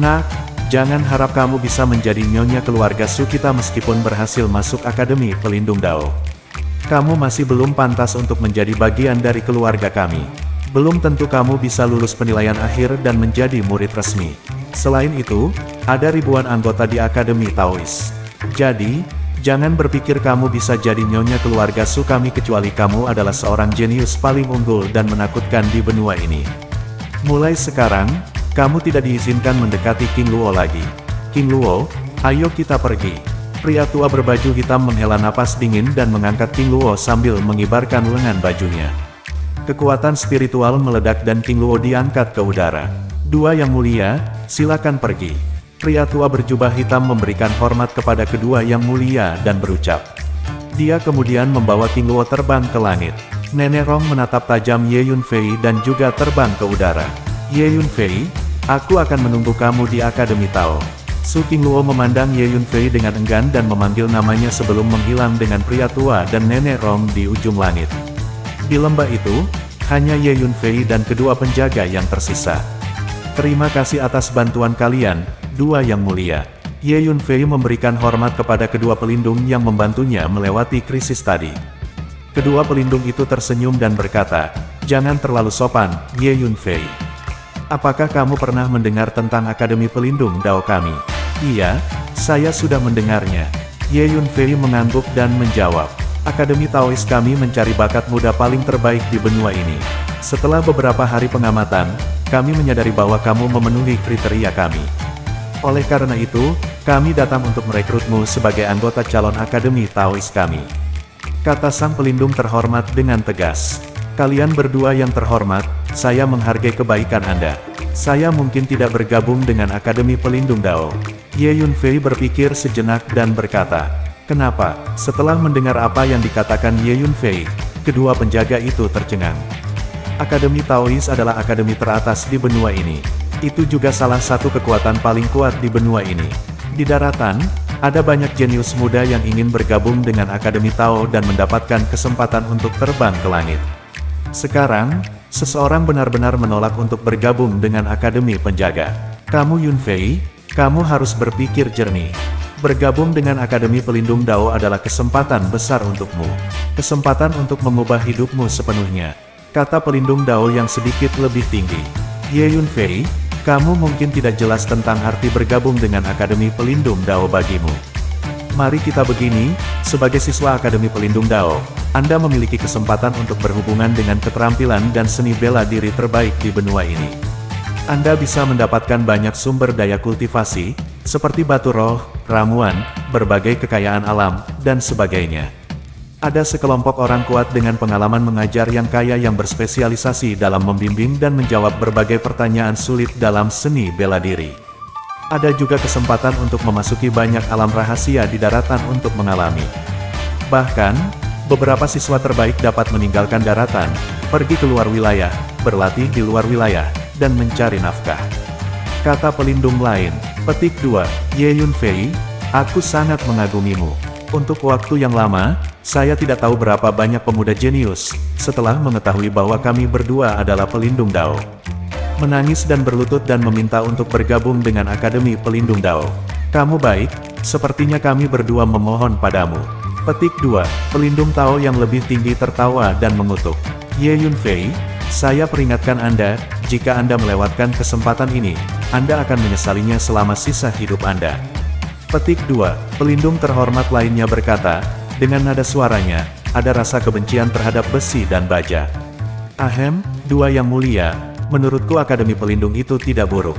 Nak, jangan harap kamu bisa menjadi nyonya keluarga Su kita meskipun berhasil masuk Akademi Pelindung Dao. Kamu masih belum pantas untuk menjadi bagian dari keluarga kami. Belum tentu kamu bisa lulus penilaian akhir dan menjadi murid resmi. Selain itu, ada ribuan anggota di Akademi Taois. Jadi, jangan berpikir kamu bisa jadi nyonya keluarga Su kami kecuali kamu adalah seorang jenius paling unggul dan menakutkan di benua ini. Mulai sekarang, kamu tidak diizinkan mendekati Qingluo lagi. Qingluo, ayo kita pergi. Pria tua berbaju hitam menghela napas dingin dan mengangkat Qingluo sambil mengibarkan lengan bajunya. Kekuatan spiritual meledak dan Qingluo diangkat ke udara. Dua yang mulia, silakan pergi. Pria tua berjubah hitam memberikan hormat kepada kedua yang mulia dan berucap. Dia kemudian membawa Qingluo terbang ke langit. Nenek Rong menatap tajam Ye Yunfei dan juga terbang ke udara. Ye Yunfei, aku akan menunggu kamu di Akademi Tao. Su Qingluo memandang Ye Yunfei dengan enggan dan memanggil namanya sebelum menghilang dengan pria tua dan Nenek Rong di ujung langit. Di lembah itu, hanya Ye Yunfei dan kedua penjaga yang tersisa. Terima kasih atas bantuan kalian, dua yang mulia. Ye Yunfei memberikan hormat kepada kedua pelindung yang membantunya melewati krisis tadi. Kedua pelindung itu tersenyum dan berkata, jangan terlalu sopan, Ye Yunfei. Apakah kamu pernah mendengar tentang Akademi Pelindung Dao kami? Iya, saya sudah mendengarnya. Ye Yunfei mengangguk dan menjawab. Akademi Taois kami mencari bakat muda paling terbaik di benua ini. Setelah beberapa hari pengamatan, kami menyadari bahwa kamu memenuhi kriteria kami. Oleh karena itu, kami datang untuk merekrutmu sebagai anggota calon Akademi Taois kami. Kata sang pelindung terhormat dengan tegas. Kalian berdua yang terhormat, saya menghargai kebaikan Anda. Saya mungkin tidak bergabung dengan Akademi Pelindung Dao. Ye Yunfei berpikir sejenak dan berkata, kenapa? Setelah mendengar apa yang dikatakan Ye Yunfei, kedua penjaga itu tercengang. Akademi Taois adalah akademi teratas di benua ini. Itu juga salah satu kekuatan paling kuat di benua ini. Di daratan, ada banyak jenius muda yang ingin bergabung dengan Akademi Tao dan mendapatkan kesempatan untuk terbang ke langit. Sekarang, seseorang benar-benar menolak untuk bergabung dengan Akademi Penjaga. Kamu Yunfei, kamu harus berpikir jernih. Bergabung dengan Akademi Pelindung Dao adalah kesempatan besar untukmu. Kesempatan untuk mengubah hidupmu sepenuhnya. Kata pelindung Dao yang sedikit lebih tinggi. Ye Yunfei, kamu mungkin tidak jelas tentang arti bergabung dengan Akademi Pelindung Dao bagimu. Mari kita begini, sebagai siswa Akademi Pelindung Dao, Anda memiliki kesempatan untuk berhubungan dengan keterampilan dan seni bela diri terbaik di benua ini. Anda bisa mendapatkan banyak sumber daya kultivasi, seperti batu roh, ramuan, berbagai kekayaan alam, dan sebagainya. Ada sekelompok orang kuat dengan pengalaman mengajar yang kaya yang berspesialisasi dalam membimbing dan menjawab berbagai pertanyaan sulit dalam seni bela diri. Ada juga kesempatan untuk memasuki banyak alam rahasia di daratan untuk mengalami. Bahkan, beberapa siswa terbaik dapat meninggalkan daratan, pergi ke luar wilayah, berlatih di luar wilayah, dan mencari nafkah. Kata pelindung lain, petik 2, Ye Yunfei, aku sangat mengagumimu. Untuk waktu yang lama, saya tidak tahu berapa banyak pemuda jenius, setelah mengetahui bahwa kami berdua adalah pelindung Dao. Menangis dan berlutut dan meminta untuk bergabung dengan Akademi Pelindung Dao. Kamu baik, sepertinya kami berdua memohon padamu. Petik 2, pelindung Tao yang lebih tinggi tertawa dan mengutuk. Ye Yunfei, saya peringatkan Anda, jika Anda melewatkan kesempatan ini, Anda akan menyesalinya selama sisa hidup Anda. Petik 2, pelindung terhormat lainnya berkata, dengan nada suaranya, ada rasa kebencian terhadap besi dan baja. Ahem, dua yang mulia, menurutku Akademi Pelindung itu tidak buruk.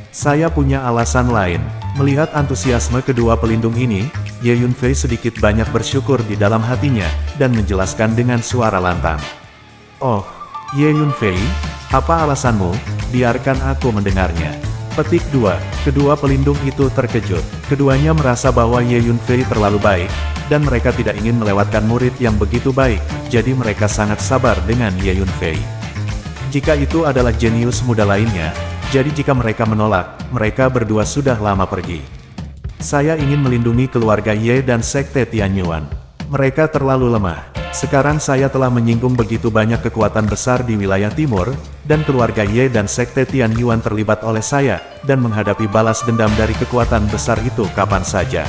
Saya punya alasan lain. Melihat antusiasme kedua pelindung ini, Ye Yunfei sedikit banyak bersyukur di dalam hatinya, dan menjelaskan dengan suara lantang. Oh, Ye Yunfei, apa alasanmu? Biarkan aku mendengarnya. Petik 2, kedua pelindung itu terkejut. Keduanya merasa bahwa Ye Yunfei terlalu baik, dan mereka tidak ingin melewatkan murid yang begitu baik, jadi mereka sangat sabar dengan Ye Yunfei. Jika itu adalah jenius muda lainnya, jadi jika mereka menolak, mereka berdua sudah lama pergi. Saya ingin melindungi keluarga Ye dan Sekte Tianyuan. Mereka terlalu lemah. Sekarang saya telah menyinggung begitu banyak kekuatan besar di wilayah timur, dan keluarga Ye dan Sekte Tianyuan terlibat oleh saya, dan menghadapi balas dendam dari kekuatan besar itu kapan saja.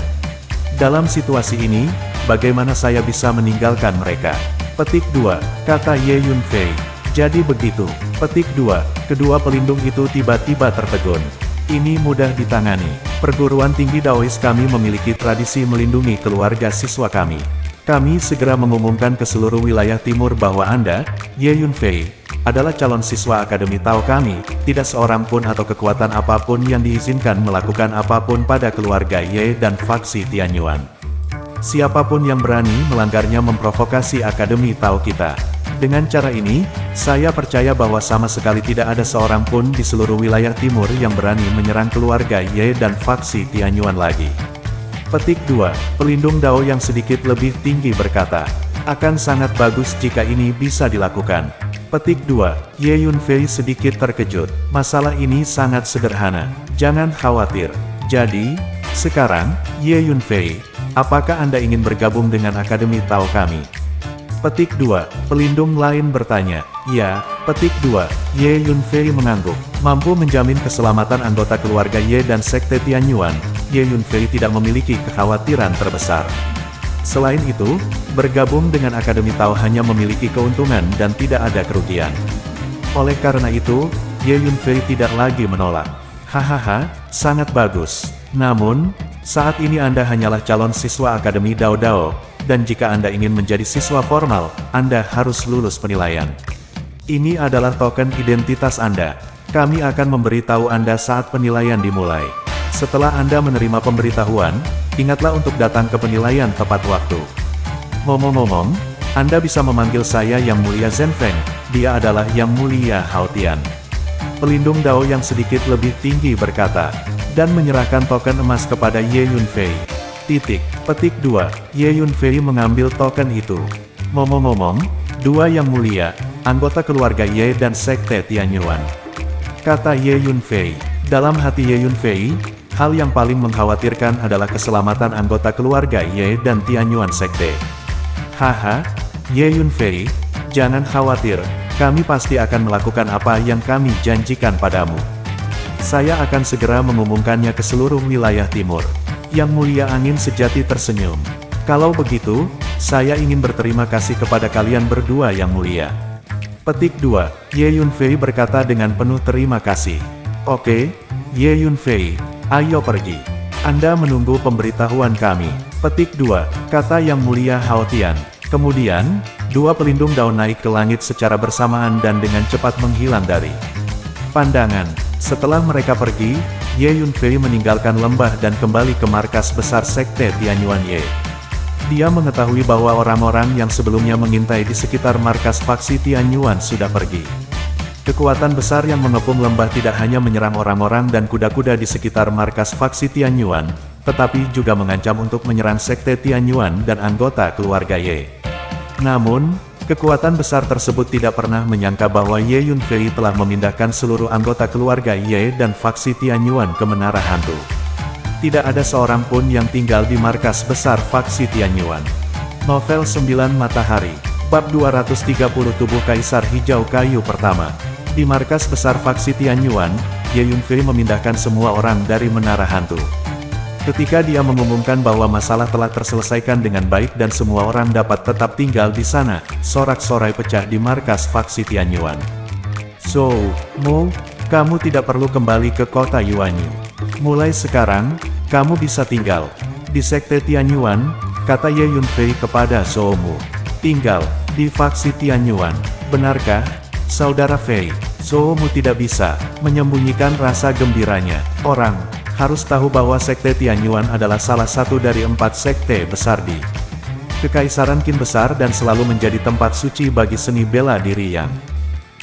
Dalam situasi ini, bagaimana saya bisa meninggalkan mereka? Petik 2, kata Ye Yunfei. Jadi begitu. Petik 2, kedua pelindung itu tiba-tiba tertegun. Ini mudah ditangani. Perguruan tinggi Daois kami memiliki tradisi melindungi keluarga siswa kami. Kami segera mengumumkan ke seluruh wilayah timur bahwa Anda, Ye Yunfei, adalah calon siswa Akademi Tao kami. Tidak seorang pun atau kekuatan apapun yang diizinkan melakukan apapun pada keluarga Ye dan faksi Tianyuan. Siapapun yang berani melanggarnya memprovokasi Akademi Tao kita. Dengan cara ini, saya percaya bahwa sama sekali tidak ada seorang pun di seluruh wilayah timur yang berani menyerang keluarga Ye dan faksi Tianyuan lagi. Petik 2, pelindung Dao yang sedikit lebih tinggi berkata, akan sangat bagus jika ini bisa dilakukan. Petik 2, Ye Yunfei sedikit terkejut. Masalah ini sangat sederhana. Jangan khawatir. Jadi, sekarang, Ye Yunfei, apakah Anda ingin bergabung dengan Akademi Tao kami? Petik 2, pelindung lain bertanya. Ya, petik 2, Ye Yunfei mengangguk. Mampu menjamin keselamatan anggota keluarga Ye dan Sekte Tianyuan, Ye Yunfei tidak memiliki kekhawatiran terbesar. Selain itu, bergabung dengan Akademi Tao hanya memiliki keuntungan dan tidak ada kerugian. Oleh karena itu, Ye Yunfei tidak lagi menolak. Hahaha, sangat bagus. Namun, saat ini Anda hanyalah calon siswa Akademi Dao Dao, dan jika Anda ingin menjadi siswa formal, Anda harus lulus penilaian. Ini adalah token identitas Anda. Kami akan memberitahu Anda saat penilaian dimulai. Setelah Anda menerima pemberitahuan, ingatlah untuk datang ke penilaian tepat waktu. Ngomong-ngomong, Anda bisa memanggil saya Yang Mulia Zhenfeng, dia adalah Yang Mulia Haotian. Pelindung Dao yang sedikit lebih tinggi berkata, dan menyerahkan token emas kepada Ye Yunfei. Petik 2, Ye Yunfei mengambil token itu. Ngomong-ngomong, dua Yang Mulia, anggota keluarga Ye dan Sekte Tianyuan. Kata Ye Yunfei. Dalam hati Ye Yunfei, hal yang paling mengkhawatirkan adalah keselamatan anggota keluarga Ye dan Tianyuan Sekte. Haha, Ye Yunfei, jangan khawatir, kami pasti akan melakukan apa yang kami janjikan padamu. Saya akan segera mengumumkannya ke seluruh wilayah timur. Yang Mulia Angin Sejati tersenyum. Kalau begitu, saya ingin berterima kasih kepada kalian berdua Yang Mulia. Petik 2, Ye Yunfei berkata dengan penuh terima kasih. Oke, Ye Yunfei, ayo pergi. Anda menunggu pemberitahuan kami. Petik 2, kata Yang Mulia Haotian. Kemudian, dua pelindung Dao naik ke langit secara bersamaan dan dengan cepat menghilang dari pandangan. Setelah mereka pergi, Ye Yunfei meninggalkan lembah dan kembali ke markas besar Sekte Tianyuan Ye. Dia mengetahui bahwa orang-orang yang sebelumnya mengintai di sekitar markas faksi Tianyuan sudah pergi. Kekuatan besar yang mengepung lembah tidak hanya menyerang orang-orang dan kuda-kuda di sekitar markas faksi Tianyuan, tetapi juga mengancam untuk menyerang Sekte Tianyuan dan anggota keluarga Ye. Namun, kekuatan besar tersebut tidak pernah menyangka bahwa Ye Yunfei telah memindahkan seluruh anggota keluarga Ye dan faksi Tianyuan ke Menara Hantu. Tidak ada seorang pun yang tinggal di markas besar faksi Tianyuan. Novel 9 Matahari, Bab 230 Tubuh Kaisar Hijau Kayu Pertama. Di markas besar faksi Tianyuan, Ye Yunfei memindahkan semua orang dari Menara Hantu. Ketika dia mengumumkan bahwa masalah telah terselesaikan dengan baik dan semua orang dapat tetap tinggal di sana, sorak-sorai pecah di markas faksi Tianyuan. Zhou Mu, kamu tidak perlu kembali ke kota Yuanyu. Mulai sekarang, kamu bisa tinggal di Sekte Tianyuan, kata Ye Yunfei kepada Zhou Mu. Tinggal di faksi Tianyuan, benarkah, Saudara Fei? Zhou Mu tidak bisa menyembunyikan rasa gembiranya. Orang harus tahu bahwa Sekte Tianyuan adalah salah satu dari 4 sekte besar di Kekaisaran Qin Besar dan selalu menjadi tempat suci bagi seni bela diri yang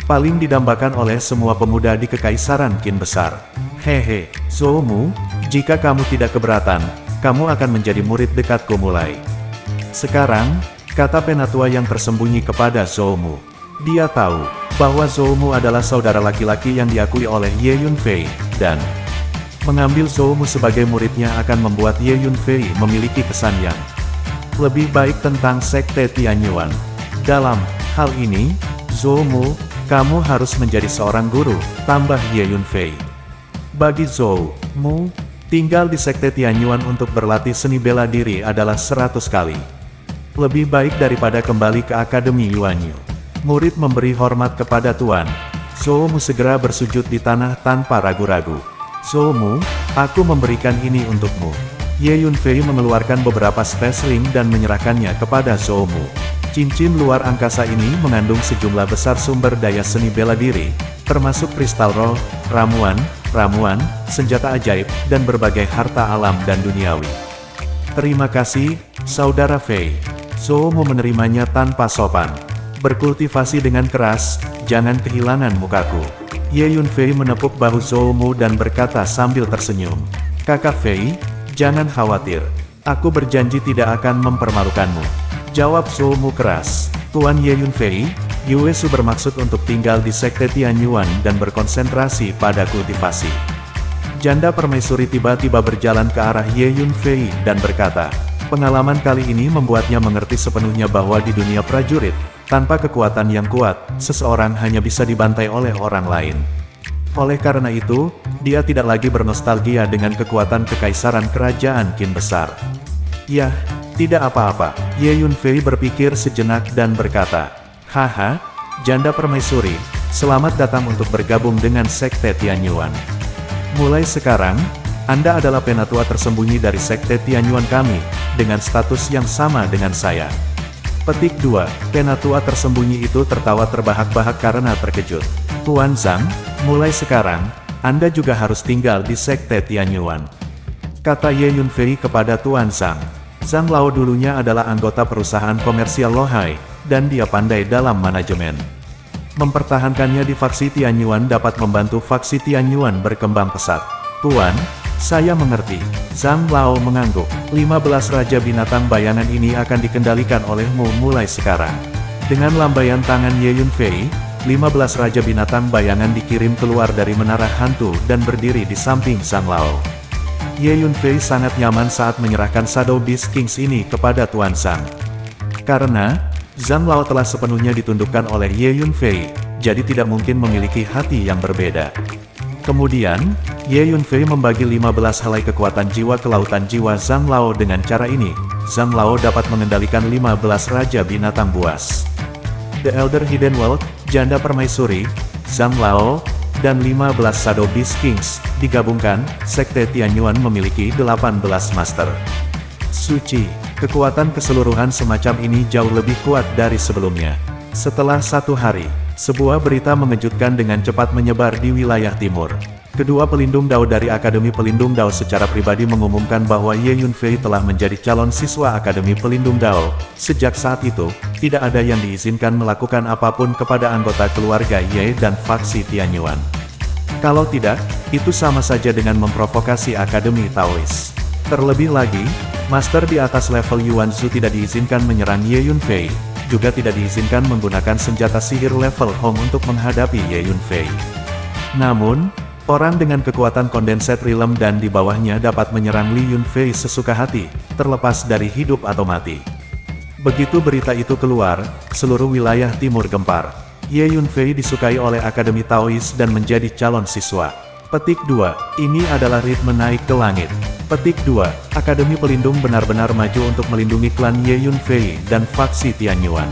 paling didambakan oleh semua pemuda di Kekaisaran Qin Besar. Hehe, Zhou Mu, jika kamu tidak keberatan, kamu akan menjadi murid dekatku mulai sekarang, kata penatua yang tersembunyi kepada Zhou Mu. Dia tahu bahwa Zhou Mu adalah saudara laki-laki yang diakui oleh Ye Yunfei, dan mengambil Zhou Mu sebagai muridnya akan membuat Ye Yunfei memiliki kesan yang lebih baik tentang Sekte Tianyuan. Dalam hal ini, Zhou Mu, kamu harus menjadi seorang guru, tambah Ye Yunfei. Bagi Zhou Mu, tinggal di Sekte Tianyuan untuk berlatih seni bela diri adalah 100 kali lebih baik daripada kembali ke Akademi Yuanyu. Murid memberi hormat kepada Tuan. Zhou Mu segera bersujud di tanah tanpa ragu-ragu. Zhou Mu, aku memberikan ini untukmu. Ye Yunfei mengeluarkan beberapa space ring dan menyerahkannya kepada Zhou Mu. Cincin luar angkasa ini mengandung sejumlah besar sumber daya seni bela diri, termasuk kristal roh, ramuan, senjata ajaib, dan berbagai harta alam dan duniawi. Terima kasih, Saudara Fei. Zhou Mu menerimanya tanpa sopan. Berkultivasi dengan keras, jangan kehilangan mukaku. Ye Yunfei menepuk bahu Zhou Mu dan berkata sambil tersenyum. Kakak Fei, jangan khawatir. Aku berjanji tidak akan mempermalukanmu. Jawab Zhou Mu keras. Tuan Ye Yunfei, Yue Su bermaksud untuk tinggal di Sekte Tianyuan dan berkonsentrasi pada kultivasi. Janda permaisuri tiba-tiba berjalan ke arah Ye Yunfei dan berkata, pengalaman kali ini membuatnya mengerti sepenuhnya bahwa di dunia prajurit, tanpa kekuatan yang kuat, seseorang hanya bisa dibantai oleh orang lain. Oleh karena itu, dia tidak lagi bernostalgia dengan kekuatan kekaisaran kerajaan Qin Besar. Yah, tidak apa-apa, Ye Yunfei berpikir sejenak dan berkata, haha, janda permaisuri, selamat datang untuk bergabung dengan Sekte Tianyuan. Mulai sekarang, Anda adalah penatua tersembunyi dari Sekte Tianyuan kami, dengan status yang sama dengan saya. Petik 2, penatua tersembunyi itu tertawa terbahak-bahak karena terkejut. Tuan Zhang, mulai sekarang, Anda juga harus tinggal di Sekte Tianyuan. Kata Ye Yunfei kepada Tuan Zhang. Zhang Lao dulunya adalah anggota perusahaan komersial Lohai, dan dia pandai dalam manajemen. Mempertahankannya di faksi Tianyuan dapat membantu faksi Tianyuan berkembang pesat. Tuan, saya mengerti. Zhang Lao mengangguk. 15 Raja Binatang Bayangan ini akan dikendalikan olehmu mulai sekarang. Dengan lambaian tangan Ye Yunfei, 15 Raja Binatang Bayangan dikirim keluar dari menara hantu dan berdiri di samping Zhang Lao. Ye Yunfei sangat nyaman saat menyerahkan Shadow Beast Kings ini kepada Tuan Zhang. Karena, Zhang Lao telah sepenuhnya ditundukkan oleh Ye Yunfei, jadi tidak mungkin memiliki hati yang berbeda. Kemudian, Ye Yunfei membagi 15 helai kekuatan jiwa ke lautan jiwa Zhang Lao. Dengan cara ini, Zhang Lao dapat mengendalikan 15 Raja Binatang Buas. The Elder Hidden World, Janda Permaisuri, Zhang Lao, dan 15 Shadow Beast Kings, digabungkan, Sekte Tianyuan memiliki 18 Master. Suci, kekuatan keseluruhan semacam ini jauh lebih kuat dari sebelumnya. Setelah 1 hari, sebuah berita mengejutkan dengan cepat menyebar di wilayah timur. Kedua pelindung Dao dari Akademi Pelindung Dao secara pribadi mengumumkan bahwa Ye Yunfei telah menjadi calon siswa Akademi Pelindung Dao. Sejak saat itu, tidak ada yang diizinkan melakukan apapun kepada anggota keluarga Ye dan faksi Tianyuan. Kalau tidak, itu sama saja dengan memprovokasi Akademi Taois. Terlebih lagi, master di atas level Yuan Zhu tidak diizinkan menyerang Ye Yunfei, juga tidak diizinkan menggunakan senjata sihir level Hong untuk menghadapi Ye Yunfei. Namun, orang dengan kekuatan kondenset Realm dan di bawahnya dapat menyerang Li Yunfei sesuka hati, terlepas dari hidup atau mati. Begitu berita itu keluar, seluruh wilayah timur gempar. Ye Yunfei disukai oleh Akademi Taois dan menjadi calon siswa. Petik 2. Ini adalah ritme naik ke langit. Petik 2. Akademi Pelindung benar-benar maju untuk melindungi klan Ye Yunfei dan faksi Tianyuan.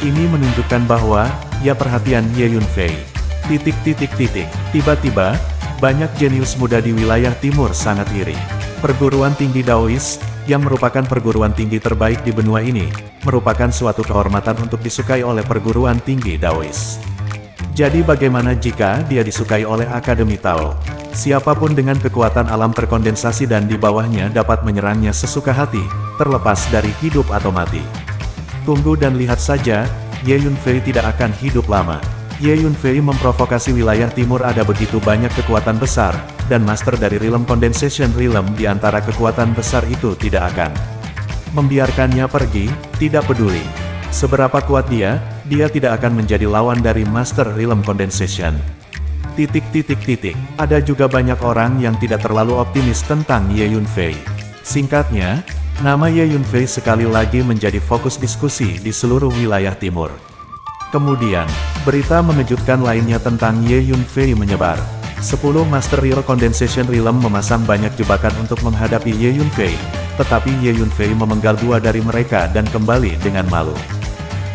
Ini menunjukkan bahwa, ya perhatian Ye Yunfei. Tiba-tiba, banyak jenius muda di wilayah timur sangat iri. Perguruan tinggi Daois, yang merupakan perguruan tinggi terbaik di benua ini, merupakan suatu kehormatan untuk disukai oleh perguruan tinggi Daois. Jadi bagaimana jika dia disukai oleh Akademi Tao? Siapapun dengan kekuatan alam terkondensasi dan di bawahnya dapat menyerangnya sesuka hati, terlepas dari hidup atau mati. Tunggu dan lihat saja, Ye Yunfei tidak akan hidup lama. Ye Yunfei memprovokasi wilayah timur. Ada begitu banyak kekuatan besar, dan master dari Realm Condensation Realm di antara kekuatan besar itu tidak akan membiarkannya pergi, tidak peduli seberapa kuat dia tidak akan menjadi lawan dari Master Realm Condensation. Ada juga banyak orang yang tidak terlalu optimis tentang Ye Yunfei. Singkatnya, nama Ye Yunfei sekali lagi menjadi fokus diskusi di seluruh wilayah timur. Kemudian, berita mengejutkan lainnya tentang Ye Yunfei menyebar. 10 Master Real Condensation Realm memasang banyak jebakan untuk menghadapi Ye Yunfei, tetapi Ye Yunfei memenggal 2 dari mereka dan kembali dengan malu.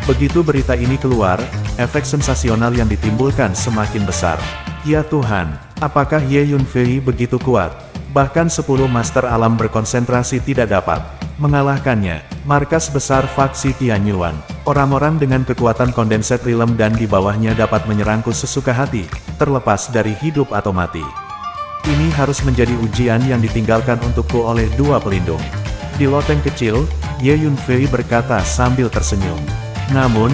Begitu berita ini keluar, efek sensasional yang ditimbulkan semakin besar. Ya Tuhan, apakah Ye Yunfei begitu kuat? Bahkan 10 Master Alam berkonsentrasi tidak dapat mengalahkannya. Markas besar faksi Tianyuan. Orang-orang dengan kekuatan kondenset Realm dan di bawahnya dapat menyerangku sesuka hati, terlepas dari hidup atau mati. Ini harus menjadi ujian yang ditinggalkan untukku oleh 2 pelindung. Di loteng kecil, Ye Yunfei berkata sambil tersenyum. Namun,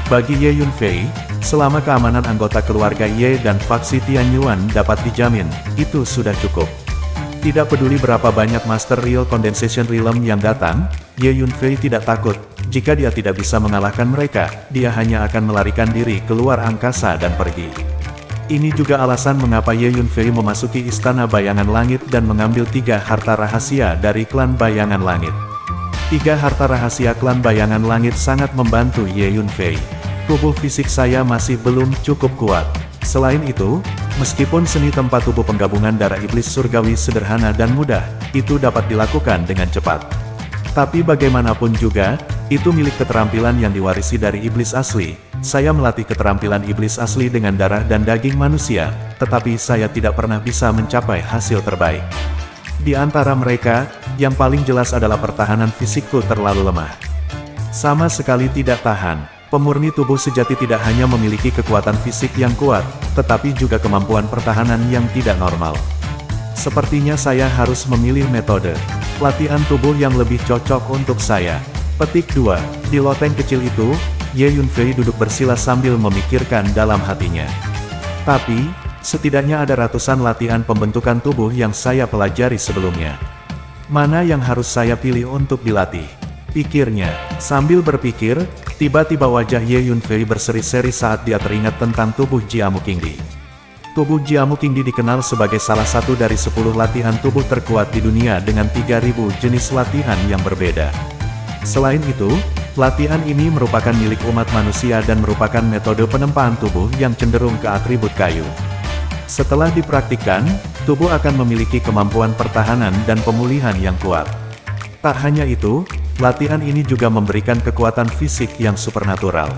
bagi Ye Yunfei, selama keamanan anggota keluarga Ye dan faksi Tianyuan dapat dijamin, itu sudah cukup. Tidak peduli berapa banyak Master Real Condensation Realm yang datang, Ye Yunfei tidak takut. Jika dia tidak bisa mengalahkan mereka, dia hanya akan melarikan diri keluar angkasa dan pergi. Ini juga alasan mengapa Ye Yunfei memasuki Istana Bayangan Langit dan mengambil 3 harta rahasia dari klan Bayangan Langit. 3 harta rahasia klan Bayangan Langit sangat membantu Ye Yunfei. Tubuh fisik saya masih belum cukup kuat. Selain itu, meskipun seni tempat tubuh penggabungan darah iblis surgawi sederhana dan mudah, itu dapat dilakukan dengan cepat. Tapi bagaimanapun juga, itu milik keterampilan yang diwarisi dari iblis asli. Saya melatih keterampilan iblis asli dengan darah dan daging manusia, tetapi saya tidak pernah bisa mencapai hasil terbaik. Di antara mereka, yang paling jelas adalah pertahanan fisikku terlalu lemah. Sama sekali tidak tahan. Pemurni tubuh sejati tidak hanya memiliki kekuatan fisik yang kuat, tetapi juga kemampuan pertahanan yang tidak normal. Sepertinya saya harus memilih metode latihan tubuh yang lebih cocok untuk saya. Petik 2. Di loteng kecil itu, Ye Yunfei duduk bersila sambil memikirkan dalam hatinya. Tapi, setidaknya ada ratusan latihan pembentukan tubuh yang saya pelajari sebelumnya. Mana yang harus saya pilih untuk dilatih? Pikirnya. Sambil berpikir, tiba-tiba wajah Ye Yunfei berseri-seri saat dia teringat tentang tubuh Jiamu Qingdi. Tubuh Jiamu Qingdi dikenal sebagai salah satu dari 10 latihan tubuh terkuat di dunia dengan 3000 jenis latihan yang berbeda. Selain itu, latihan ini merupakan milik umat manusia dan merupakan metode penempaan tubuh yang cenderung ke atribut kayu. Setelah dipraktikkan, tubuh akan memiliki kemampuan pertahanan dan pemulihan yang kuat. Tak hanya itu, latihan ini juga memberikan kekuatan fisik yang supernatural.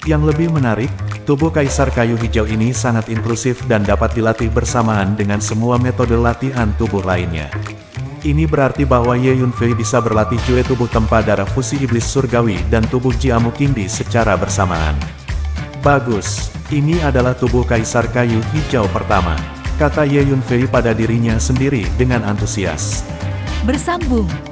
Yang lebih menarik, tubuh Kaisar Kayu Hijau ini sangat inklusif dan dapat dilatih bersamaan dengan semua metode latihan tubuh lainnya. Ini berarti bahwa Ye Yunfei bisa berlatih Jue tubuh Tempa Darah Fusi Iblis Surgawi dan tubuh Jiamu Qingdi secara bersamaan. Bagus, ini adalah tubuh Kaisar Kayu Hijau pertama, kata Ye Yunfei pada dirinya sendiri dengan antusias.
Bersambung.